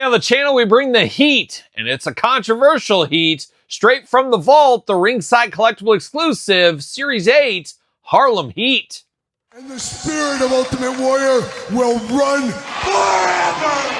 On the channel, we bring the heat, and it's a controversial heat, straight from the vault, the ringside collectible exclusive, Series 8, Harlem Heat. And the spirit of Ultimate Warrior will run forever!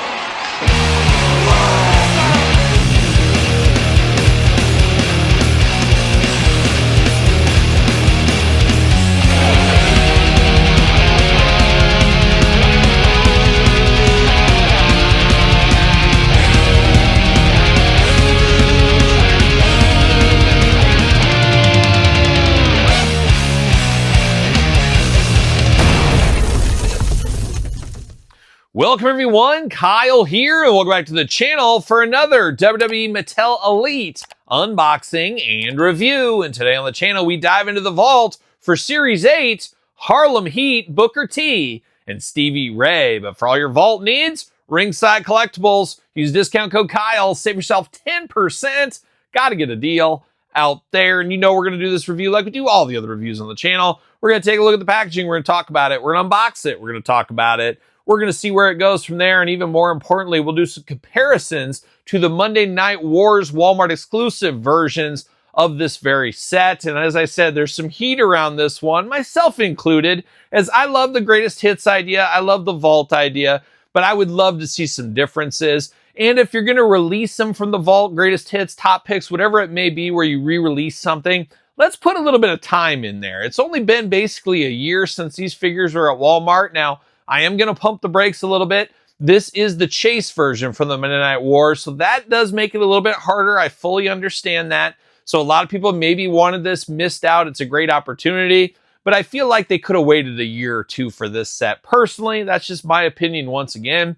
Welcome everyone, Kyle here, and welcome back to the channel for another WWE Mattel Elite unboxing and review. And today on the channel, we dive into the vault for Series 8, Harlem Heat, Booker T, and Stevie Ray. But for all your vault needs, ringside collectibles, use discount code Kyle, save yourself 10%. Gotta get a deal out there. And you know we're going to do this review like we do all the other reviews on the channel. We're going to take a look at the packaging, we're going to talk about it, we're going to unbox it, we're going to talk about it. We're going to see where it goes from there, and even more importantly, we'll do some comparisons to the Monday Night Wars Walmart exclusive versions of this very set. And as I said, there's some heat around this one, myself included, as I love the greatest hits idea, I love the vault idea, but I would love to see some differences. And if you're going to release them from the vault, greatest hits, top picks, whatever it may be, where you re-release something, let's put a little bit of time in there. It's only been basically a year since these figures are at Walmart. Now, I am going to pump the brakes a little bit. This is the chase version from the Monday Night Wars, so that does make it a little bit harder. I fully understand that. So a lot of people maybe wanted this, missed out. It's a great opportunity, but I feel like they could have waited a year or two for this set. Personally, that's just my opinion once again.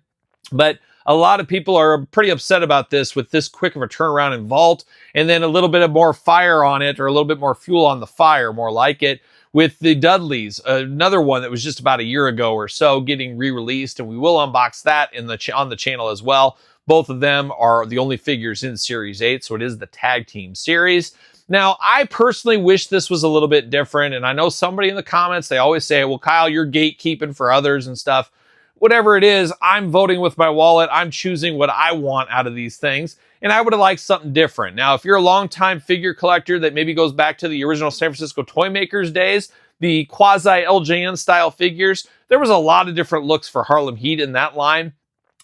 But a lot of people are pretty upset about this with this quick of a turnaround in vault, and then a little bit of more fire on it, or a little bit more fuel on the fire, more like it, with the Dudleys, another one that was just about a year ago or so getting re-released, and we will unbox that on the channel as well. Both of them are the only figures in Series 8, so it is the tag team series. Now, I personally wish this was a little bit different, and I know somebody in the comments, they always say, well, Kyle, you're gatekeeping for others and stuff. Whatever it is, I'm voting with my wallet. I'm choosing what I want out of these things, and I would have liked something different. Now, if you're a longtime figure collector that maybe goes back to the original San Francisco Toy Makers days, the quasi-LJN style figures, there was a lot of different looks for Harlem Heat in that line.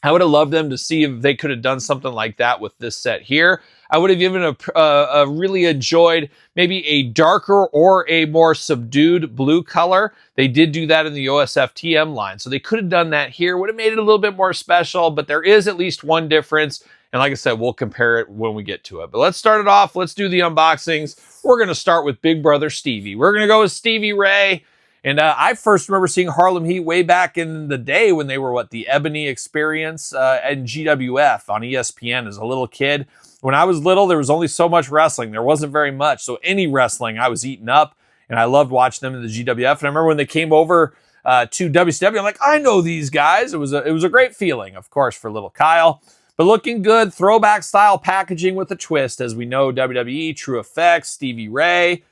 I would have loved them to see if they could have done something like that with this set here. I would have given a really enjoyed maybe a darker or a more subdued blue color. They did do that in the OSFTM line, so they could have done that here. Would have made it a little bit more special, but there is at least one difference. And like I said, we'll compare it when we get to it. But let's start it off. Let's do the unboxings. We're going to start with Big Brother Stevie. We're going to go with Stevie Ray. And I first remember seeing Harlem Heat way back in the day when they were, the Ebony Experience and GWF on ESPN as a little kid. When I was little, there was only so much wrestling. There wasn't very much. So any wrestling I was eating up, and I loved watching them in the GWF. And I remember when they came over to WCW, I'm like, I know these guys. It was a great feeling, of course, for little Kyle. But looking good, throwback style packaging with a twist. As we know, WWE, True Effects, Stevie Ray.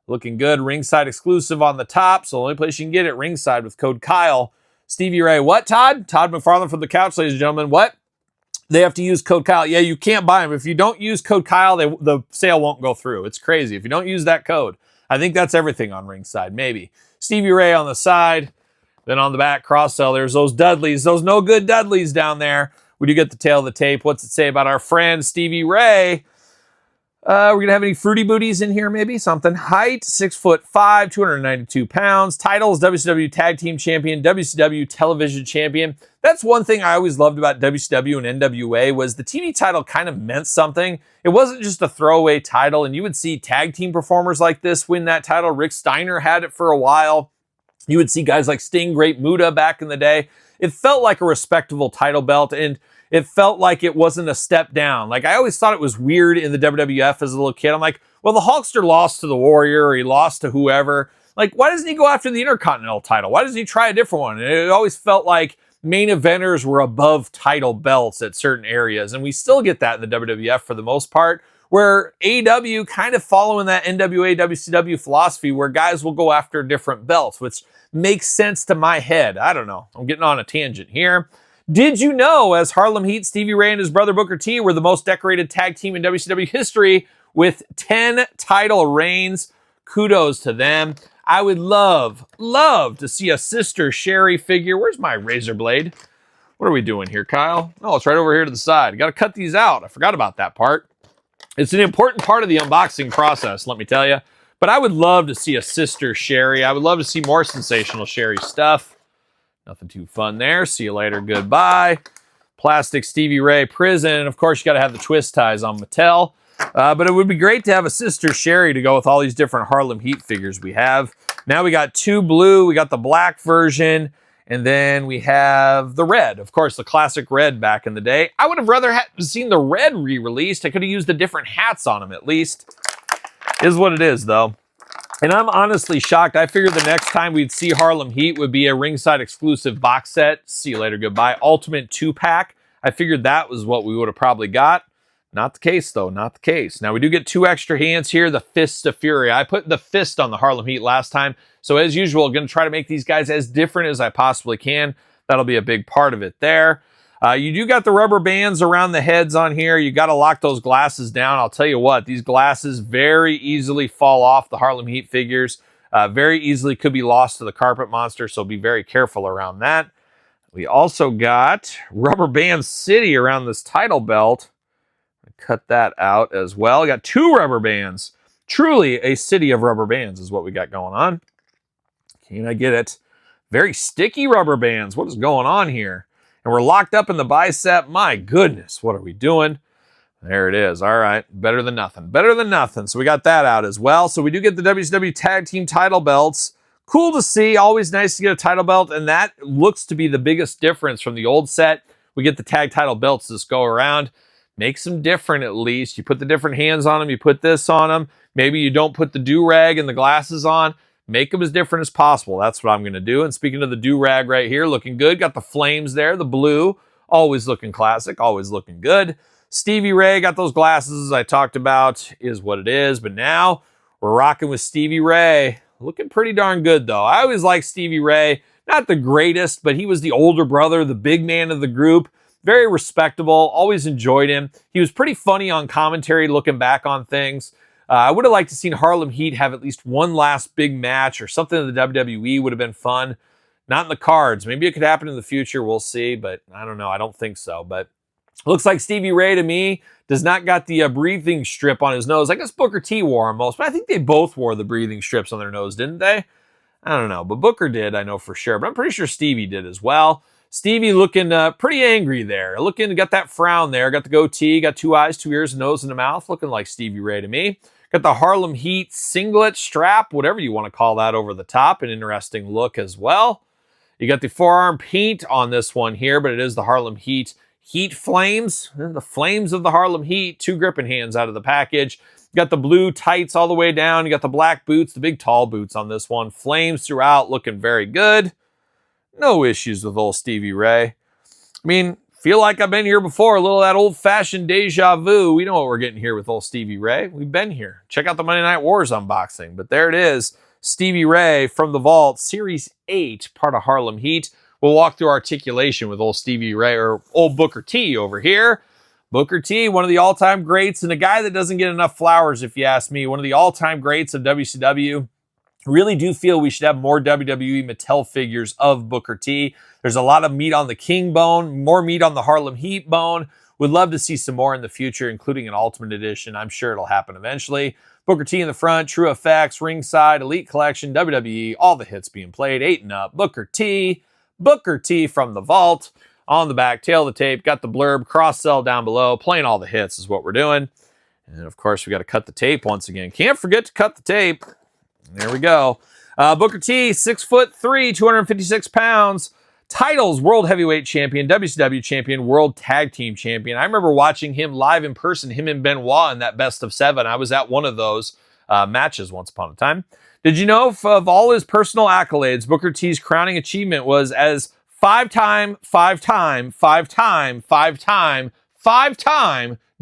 Looking good, ringside exclusive on the top. So the only place you can get it, ringside with code Kyle. Stevie Ray, what, Todd? Todd McFarlane from the couch, ladies and gentlemen. What? They have to use code Kyle. Yeah, you can't buy them. If you don't use code Kyle, the sale won't go through. It's crazy. If you don't use that code, I think that's everything on ringside, maybe. Stevie Ray on the side. Then on the back, cross sell, there's those Dudleys, those no good Dudleys down there. We do get the tail of the tape. What's it say about our friend Stevie Ray? We're going to have any fruity booties in here, maybe? Something. Height, 6'5", 292 pounds. Titles, WCW Tag Team Champion, WCW Television Champion. That's one thing I always loved about WCW and NWA was the TV title kind of meant something. It wasn't just a throwaway title, and you would see tag team performers like this win that title. Rick Steiner had it for a while. You would see guys like Sting, Great Muta back in the day. It felt like a respectable title belt, and it felt like it wasn't a step down. Like, I always thought it was weird in the WWF as a little kid. I'm like, well, the Hulkster lost to the Warrior, or he lost to whoever. Like, why doesn't he go after the Intercontinental title? Why doesn't he try a different one? And it always felt like main eventers were above title belts at certain areas. And we still get that in the WWF for the most part, where AEW kind of following that NWA, WCW philosophy where guys will go after different belts, which makes sense to my head. I don't know. I'm getting on a tangent here. Did you know, as Harlem Heat, Stevie Ray and his brother Booker T were the most decorated tag team in WCW history with 10 title reigns? Kudos to them. I would love to see a Sister Sherry figure. Where's my razor blade? What are we doing here, Kyle? Oh, it's right over here to the side. Got to cut these out. I forgot about that part. It's an important part of the unboxing process, let me tell you. But I would love to see a Sister Sherry. I would love to see more Sensational Sherry stuff. Nothing too fun there. See you later. Goodbye. Plastic Stevie Ray Prison. Of course, you got to have the twist ties on Mattel. But it would be great to have a Sister Sherry to go with all these different Harlem Heat figures we have. Now we got two blue. We got the black version. And then we have the red. Of course, the classic red back in the day. I would have rather seen the red re-released. I could have used the different hats on them at least. Is what it is, though. And I'm honestly shocked. I figured the next time we'd see Harlem Heat would be a ringside exclusive box set. See you later, goodbye. Ultimate 2-pack. I figured that was what we would have probably got. Not the case, though. Not the case. Now, we do get 2 extra hands here. The Fist of Fury. I put the fist on the Harlem Heat last time. So, as usual, going to try to make these guys as different as I possibly can. That'll be a big part of it there. You do got the rubber bands around the heads on here. You got to lock those glasses down. I'll tell you what, these glasses very easily fall off the Harlem Heat figures. Very easily could be lost to the Carpet Monster, so be very careful around that. We also got Rubber Band City around this title belt. Cut that out as well. We got 2 rubber bands. Truly a city of rubber bands is what we got going on. Can I get it? Very sticky rubber bands. What is going on here? And we're locked up in the bicep. My goodness, what are we doing? There it is. All right. Better than nothing. Better than nothing. So we got that out as well. So we do get the WCW Tag Team title belts. Cool to see. Always nice to get a title belt. And that looks to be the biggest difference from the old set. We get the tag title belts this go around. Makes them different at least. You put the different hands on them. You put this on them. Maybe you don't put the do-rag and the glasses on. Make them as different as possible. That's what I'm going to do. And speaking of the do-rag right here, looking good. Got the flames there, the blue. Always looking classic, always looking good. Stevie Ray, got those glasses as I talked about, is what it is. But now we're rocking with Stevie Ray. Looking pretty darn good, though. I always liked Stevie Ray. Not the greatest, but he was the older brother, the big man of the group. Very respectable. Always enjoyed him. He was pretty funny on commentary looking back on things. I would have liked to seen Harlem Heat have at least one last big match or something in the WWE would have been fun. Not in the cards. Maybe it could happen in the future. We'll see, but I don't know. I don't think so. But looks like Stevie Ray to me does not got the breathing strip on his nose. I guess Booker T wore them most, but I think they both wore the breathing strips on their nose, didn't they? I don't know, but Booker did, I know for sure. But I'm pretty sure Stevie did as well. Stevie looking pretty angry there. Got that frown there. Got the goatee. Got 2 eyes, 2 ears, a nose, and a mouth. Looking like Stevie Ray to me. Got the Harlem Heat singlet strap, whatever you want to call that, over the top. An interesting look as well. You got the forearm paint on this one here, but it is the Harlem Heat flames. The flames of the Harlem Heat. 2 gripping hands out of the package. You got the blue tights all the way down. You got the black boots, the big tall boots on this one. Flames throughout, looking very good. No issues with old Stevie Ray. I mean, feel like I've been here before. A little of that old-fashioned deja vu. We know what we're getting here with old Stevie Ray. We've been here. Check out the Monday Night Wars unboxing. But there it is. Stevie Ray from the Vault, Series 8, part of Harlem Heat. We'll walk through articulation with old Stevie Ray, or old Booker T over here. Booker T, one of the all-time greats, and a guy that doesn't get enough flowers, if you ask me. One of the all-time greats of WCW. Really do feel we should have more WWE Mattel figures of Booker T. There's a lot of meat on the King bone, more meat on the Harlem Heat bone. Would love to see some more in the future, including an Ultimate Edition. I'm sure it'll happen eventually. Booker T in the front, True Effects, Ringside, Elite Collection, WWE, all the hits being played, 8 and up. Booker T from the Vault. On the back, tail of the tape, got the blurb, cross-sell down below, playing all the hits is what we're doing. And of course, we got to cut the tape once again. Can't forget to cut the tape. There we go. Booker T, 6'3", 256 pounds. Titles, World Heavyweight Champion, WCW Champion, World Tag Team Champion. I remember watching him live in person, him and Benoit in that best of 7. I was at one of those matches once upon a time. Did you know of all his personal accolades, Booker T's crowning achievement was as 5-time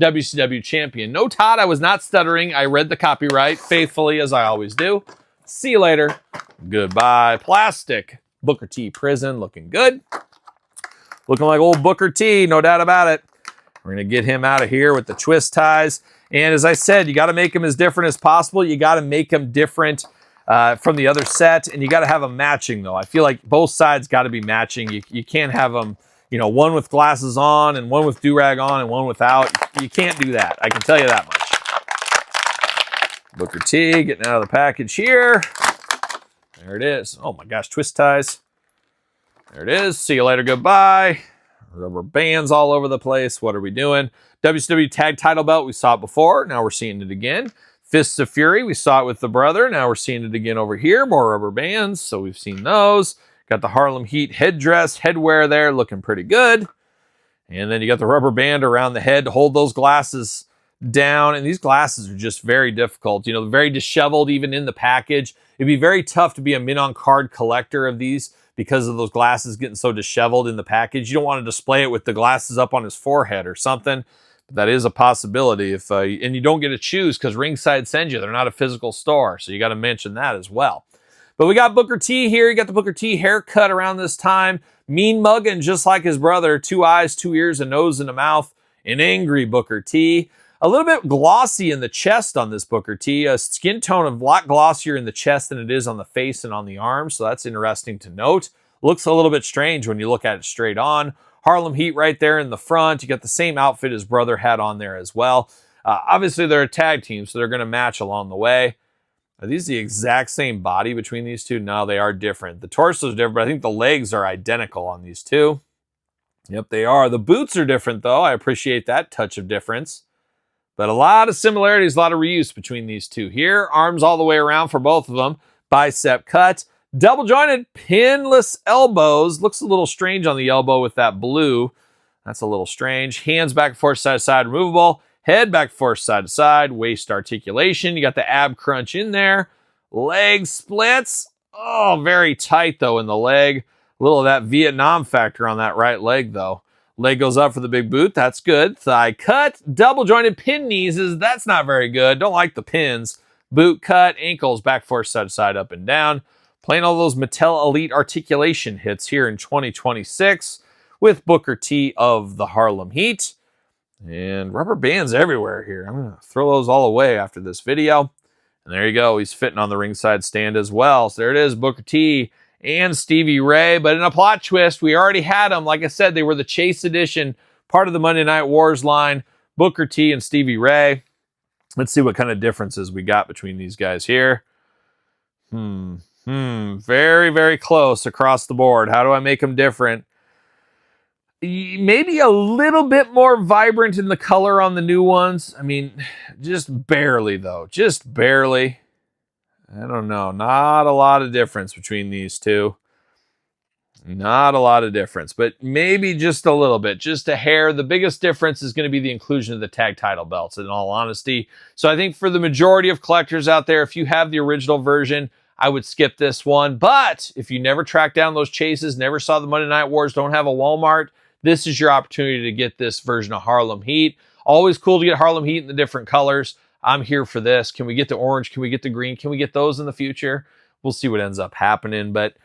WCW Champion. No, Todd, I was not stuttering. I read the copyright faithfully, as I always do. See you later. Goodbye. Plastic Booker T Prison, looking good. Looking like old Booker T, no doubt about it. We're going to get him out of here with the twist ties. And as I said, you got to make him as different as possible. You got to make him different from the other set, and you got to have them matching, though. I feel like both sides got to be matching. You can't have them, you know, one with glasses on and one with do-rag on and one without. You can't do that. I can tell you that much. Booker T getting out of the package here. There it is. Oh my gosh, twist ties. There it is. See you later, goodbye. Rubber bands all over the place. What are we doing? WCW tag title belt. We saw it before. Now we're seeing it again. Fists of Fury. We saw it with the brother. Now we're seeing it again over here. More rubber bands. So we've seen those. Got the Harlem Heat headdress, headwear there. Looking pretty good. And then you got the rubber band around the head to hold those glasses down. And these glasses are just very difficult. You know, very disheveled even in the package. It'd be very tough to be a mint on card collector of these because of those glasses getting so disheveled in the package. You don't want to display it with the glasses up on his forehead or something. But that is a possibility. If and you don't get to choose because Ringside sends you. They're not a physical store. So you got to mention that as well. But we got Booker T here. You got the Booker T haircut around this time. Mean mugging just like his brother. 2 eyes, 2 ears, a nose, and a mouth. An angry Booker T. A little bit glossy in the chest on this Booker T. A skin tone a lot glossier in the chest than it is on the face and on the arms. So that's interesting to note. Looks a little bit strange when you look at it straight on. Harlem Heat right there in the front. You got the same outfit his brother had on there as well. Obviously, they're a tag team, so they're going to match along the way. Are these the exact same body between these two? No, they are different. The torsos are different, but I think the legs are identical on these two. Yep, they are. The boots are different, though. I appreciate that touch of difference. But a lot of similarities, a lot of reuse between these two here. Arms all the way around for both of them. Bicep cut. Double jointed pinless elbows. Looks a little strange on the elbow with that blue. That's a little strange. Hands back and forth, side to side, removable. Head back and forth, side to side. Waist articulation. You got the ab crunch in there. Leg splits. Oh, very tight though in the leg. A little of that Vietnam factor on that right leg though. Leg goes up for the big boot. That's good. Thigh cut. Double jointed pin knees. That's not very good. Don't like the pins. Boot cut. Ankles back, forth, side to side, up and down. Playing all those Mattel Elite articulation hits here in 2026 with Booker T of the Harlem Heat. And rubber bands everywhere here. I'm going to throw those all away after this video. And there you go. He's fitting on the ringside stand as well. So there it is. Booker T and Stevie Ray. But in a plot twist, we already had them. Like I said, they were the Chase edition, part of the Monday Night Wars line. Booker T and Stevie Ray. Let's see what kind of differences we got between these guys here. Very, very close across the board. How do I make them different? Maybe a little bit more vibrant in the color on the new ones. I mean, just barely though. Just barely. I don't know. Not a lot of difference between these two. Not a lot of difference, but maybe just a little bit, just a hair. The biggest difference is going to be the inclusion of the tag title belts, in all honesty. So I think for the majority of collectors out there, if you have the original version, I would skip this one. But if you never tracked down those chases, never saw the Monday Night Wars, don't have a Walmart, this is your opportunity to get this version of Harlem Heat. Always cool to get Harlem Heat in the different colors. I'm here for this. Can we get the orange? Can we get the green? Can we get those in the future? We'll see what ends up happening, but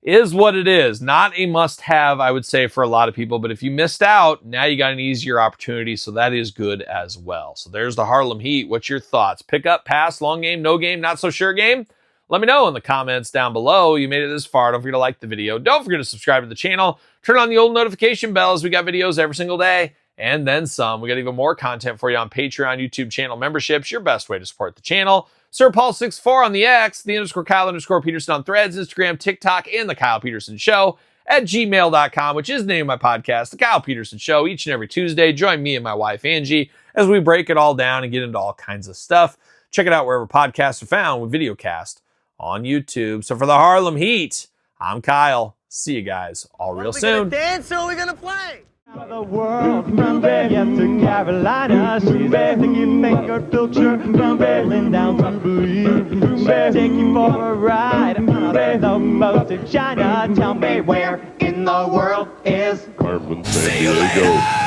is what it is. Not a must-have, I would say, for a lot of people, but if you missed out, now you got an easier opportunity, so that is good as well. So there's the Harlem Heat. What's your thoughts? Pick up, pass, long game, no game, not so sure game? Let me know in the comments down below. You made it this far. Don't forget to like the video. Don't forget to subscribe to the channel. Turn on the old notification bells. We got videos every single day and then some. We got even more content for you on Patreon, YouTube channel memberships. Your best way to support the channel. Sir Paul64 on the X, the _Kyle_Peterson on Threads, Instagram, TikTok, and the Kyle Peterson Show at gmail.com, which is the name of my podcast, The Kyle Peterson Show, each and every Tuesday. Join me and my wife, Angie, as we break it all down and get into all kinds of stuff. Check it out wherever podcasts are found with videocast on YouTube. So for the Harlem Heat, I'm Kyle. See you guys all real soon. Are we gonna dance or are we gonna play? The world from Vegas to Carolina, she's everything you think or picture, from Berlin down to Berlin. She'll take you for a ride on the boat to China. Tell me where in the world is Carmen San Diego.